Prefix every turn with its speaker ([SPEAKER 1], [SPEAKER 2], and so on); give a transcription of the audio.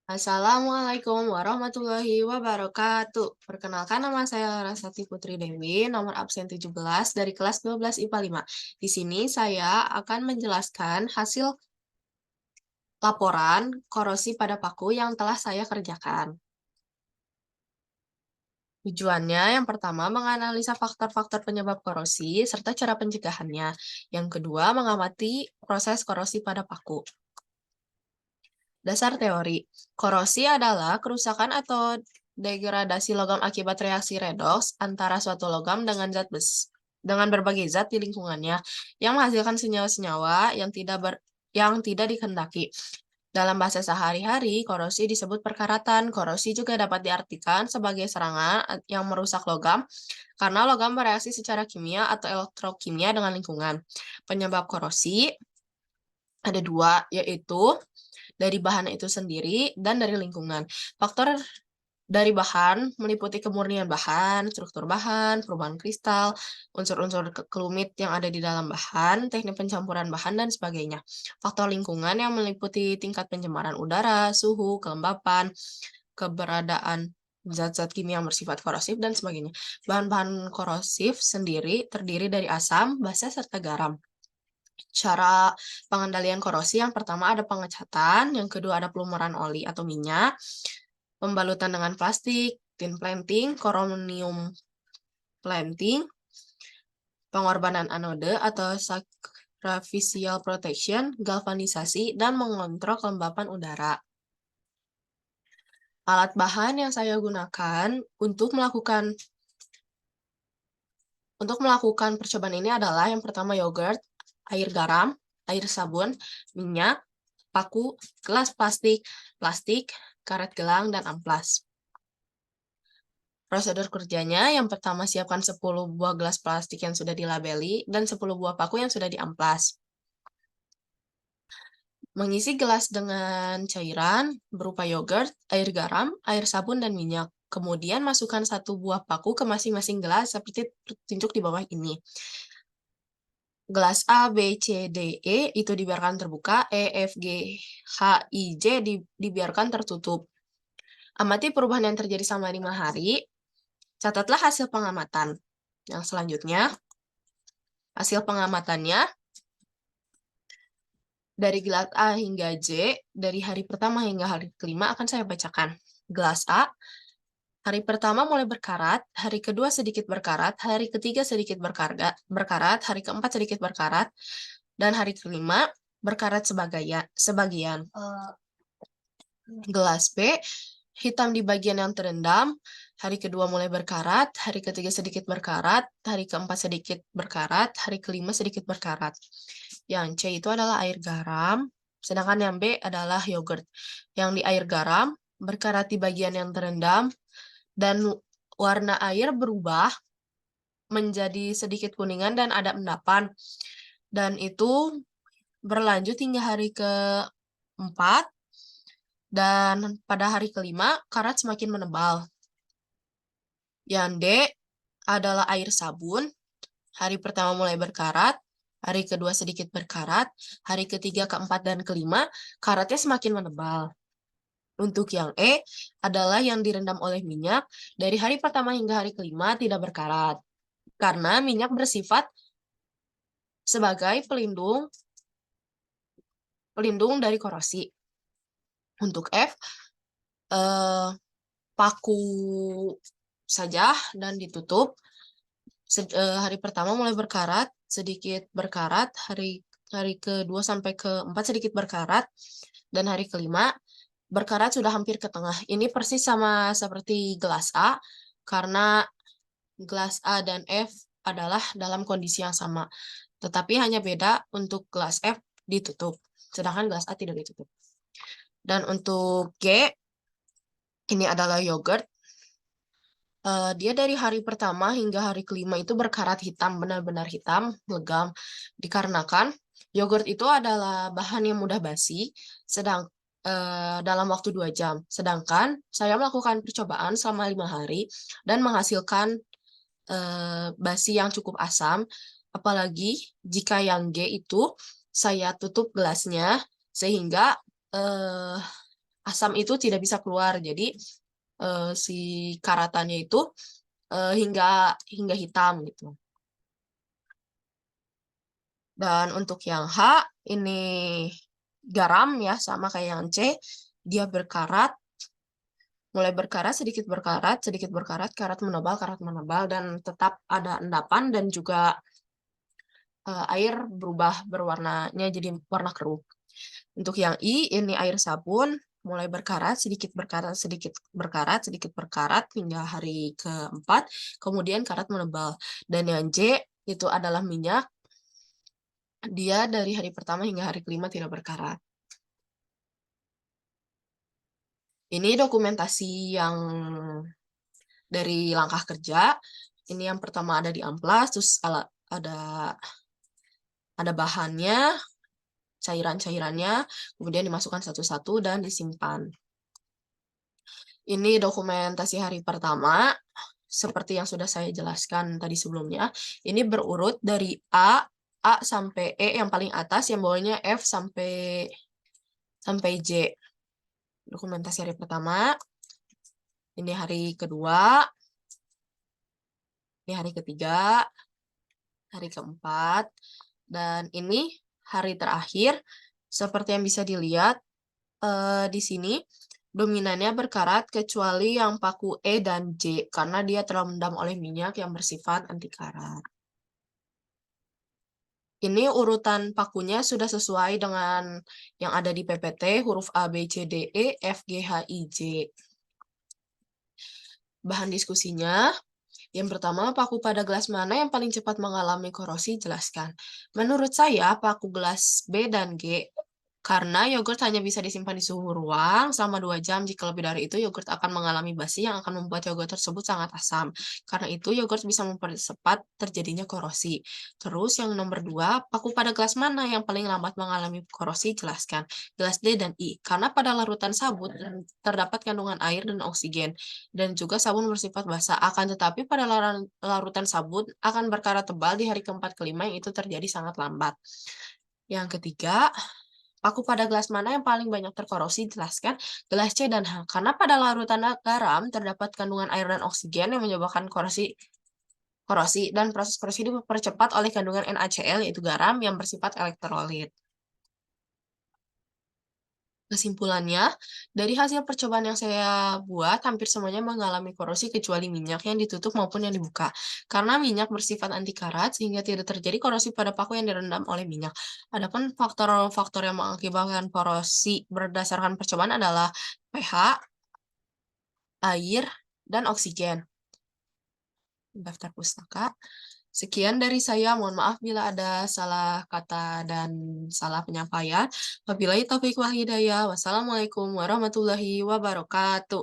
[SPEAKER 1] Assalamualaikum warahmatullahi wabarakatuh. Perkenalkan nama saya Larasati Putri Dewi, nomor absen 17 dari kelas 12 IPA 5. Di sini saya akan menjelaskan hasil laporan korosi pada paku yang telah saya kerjakan. Tujuannya yang pertama menganalisa faktor-faktor penyebab korosi serta cara pencegahannya. Yang kedua mengamati proses korosi pada paku. Dasar teori. Korosi adalah kerusakan atau degradasi logam akibat reaksi redoks antara suatu logam dengan berbagai zat di lingkungannya yang menghasilkan senyawa-senyawa yang tidak dikehendaki. Dalam bahasa sehari-hari, korosi disebut perkaratan. Korosi juga dapat diartikan sebagai serangan yang merusak logam karena logam bereaksi secara kimia atau elektrokimia dengan lingkungan. Penyebab korosi ada dua, yaitu dari bahan itu sendiri dan dari lingkungan. Faktor dari bahan meliputi kemurnian bahan, struktur bahan, perubahan kristal, unsur-unsur kelumit yang ada di dalam bahan, teknik pencampuran bahan, dan sebagainya. Faktor lingkungan yang meliputi tingkat pencemaran udara, suhu, kelembapan, keberadaan zat-zat kimia yang bersifat korosif, dan sebagainya. Bahan-bahan korosif sendiri terdiri dari asam, basa, serta garam. Cara pengendalian korosi yang pertama ada pengecatan, yang kedua ada pelumuran oli atau minyak, pembalutan dengan plastik, tin planting, koronium planting, pengorbanan anode atau sacrificial protection, galvanisasi, dan mengontrol kelembapan udara. Alat bahan yang saya gunakan untuk melakukan percobaan ini adalah yang pertama yogurt, air garam, air sabun, minyak, paku, gelas plastik, karet gelang, dan amplas. Prosedur kerjanya, yang pertama siapkan 10 buah gelas plastik yang sudah dilabeli dan 10 buah paku yang sudah diamplas. Mengisi gelas dengan cairan berupa yogurt, air garam, air sabun, dan minyak. Kemudian masukkan 1 buah paku ke masing-masing gelas seperti tunjuk di bawah ini. Gelas A, B, C, D, E itu dibiarkan terbuka, E, F, G, H, I, J dibiarkan tertutup. Amati perubahan yang terjadi selama 5 hari. Catatlah hasil pengamatan. Yang selanjutnya, hasil pengamatannya dari gelas A hingga J, dari hari pertama hingga hari kelima akan saya bacakan. Gelas A, hari pertama mulai berkarat, hari kedua sedikit berkarat, hari ketiga sedikit berkarat, hari keempat sedikit berkarat, dan hari kelima berkarat sebagian. Gelas B, hitam di bagian yang terendam, hari kedua mulai berkarat, hari ketiga sedikit berkarat, hari keempat sedikit berkarat, hari kelima sedikit berkarat. Yang C itu adalah air garam, sedangkan yang B adalah yogurt. Yang di air garam berkarat di bagian yang terendam, dan warna air berubah menjadi sedikit kuningan dan ada endapan. Dan itu berlanjut hingga hari keempat, dan pada hari kelima, karat semakin menebal. Yang D adalah air sabun. Hari pertama mulai berkarat, hari kedua sedikit berkarat, hari ketiga, keempat, dan kelima, karatnya semakin menebal. Untuk yang E adalah yang direndam oleh minyak, dari hari pertama hingga hari kelima tidak berkarat. Karena minyak bersifat sebagai pelindung dari korosi. Untuk F, paku saja dan ditutup. Hari pertama mulai berkarat, sedikit berkarat, hari kedua sampai keempat sedikit berkarat, dan hari kelima berkarat sudah hampir ke tengah. Ini persis sama seperti gelas A, karena gelas A dan F adalah dalam kondisi yang sama. Tetapi hanya beda untuk gelas F ditutup, sedangkan gelas A tidak ditutup. Dan untuk G, ini adalah yogurt. Dia dari hari pertama hingga hari kelima itu berkarat hitam, benar-benar hitam, legam. Dikarenakan yogurt itu adalah bahan yang mudah basi, dalam waktu 2 jam. Sedangkan saya melakukan percobaan selama 5 hari dan menghasilkan basi yang cukup asam, apalagi jika yang G itu saya tutup gelasnya sehingga asam itu tidak bisa keluar. Jadi si karatannya itu hingga hitam gitu. Dan untuk yang H ini garam ya, sama kayak yang C, dia berkarat, mulai berkarat, sedikit berkarat, karat menebal, dan tetap ada endapan dan juga air berubah berwarnanya jadi warna keruh. Untuk yang I, ini air sabun, mulai berkarat, sedikit berkarat hingga hari keempat, kemudian karat menebal. Dan yang J, itu adalah minyak, dia dari hari pertama hingga hari kelima tidak berkarat. Ini dokumentasi yang dari langkah kerja. Ini yang pertama ada di amplas, terus ada bahannya, cairan-cairannya, kemudian dimasukkan satu-satu dan disimpan. Ini dokumentasi hari pertama, seperti yang sudah saya jelaskan tadi sebelumnya. Ini berurut dari A sampai E yang paling atas, yang bawahnya F sampai J. Dokumentasi hari pertama, ini hari kedua, ini hari ketiga, hari keempat, dan ini hari terakhir. Seperti yang bisa dilihat di sini, dominannya berkarat kecuali yang paku E dan J, karena dia terendam oleh minyak yang bersifat anti karat. Ini urutan pakunya sudah sesuai dengan yang ada di PPT, huruf A, B, C, D, E, F, G, H, I, J. Bahan diskusinya, yang pertama, paku pada gelas mana yang paling cepat mengalami korosi? Jelaskan. Menurut saya, paku gelas B dan G, karena yogurt hanya bisa disimpan di suhu ruang selama 2 jam. Jika lebih dari itu, yogurt akan mengalami basi yang akan membuat yogurt tersebut sangat asam. Karena itu, yogurt bisa mempercepat terjadinya korosi. Terus, yang nomor 2, paku pada gelas mana yang paling lambat mengalami korosi? Jelaskan. Gelas D dan I. Karena pada larutan sabun terdapat kandungan air dan oksigen, dan juga sabun bersifat basah. Akan tetapi, pada larutan sabun akan berkarat tebal di hari keempat kelima, yang itu terjadi sangat lambat. Yang ketiga, paku pada gelas mana yang paling banyak terkorosi? Jelaskan. Gelas C dan H. Karena pada larutan garam terdapat kandungan air dan oksigen yang menyebabkan korosi, dan proses korosi dipercepat oleh kandungan NaCl, yaitu garam yang bersifat elektrolit. Kesimpulannya, dari hasil percobaan yang saya buat, hampir semuanya mengalami korosi kecuali minyak yang ditutup maupun yang dibuka. Karena minyak bersifat anti karat, sehingga tidak terjadi korosi pada paku yang direndam oleh minyak. Adapun faktor-faktor yang mengakibatkan korosi berdasarkan percobaan adalah pH, air, dan oksigen. Daftar pustaka. Sekian dari saya, mohon maaf bila ada salah kata dan salah penyampaian. Wabillahi taufiq wal hidayah. Wassalamualaikum warahmatullahi wabarakatuh.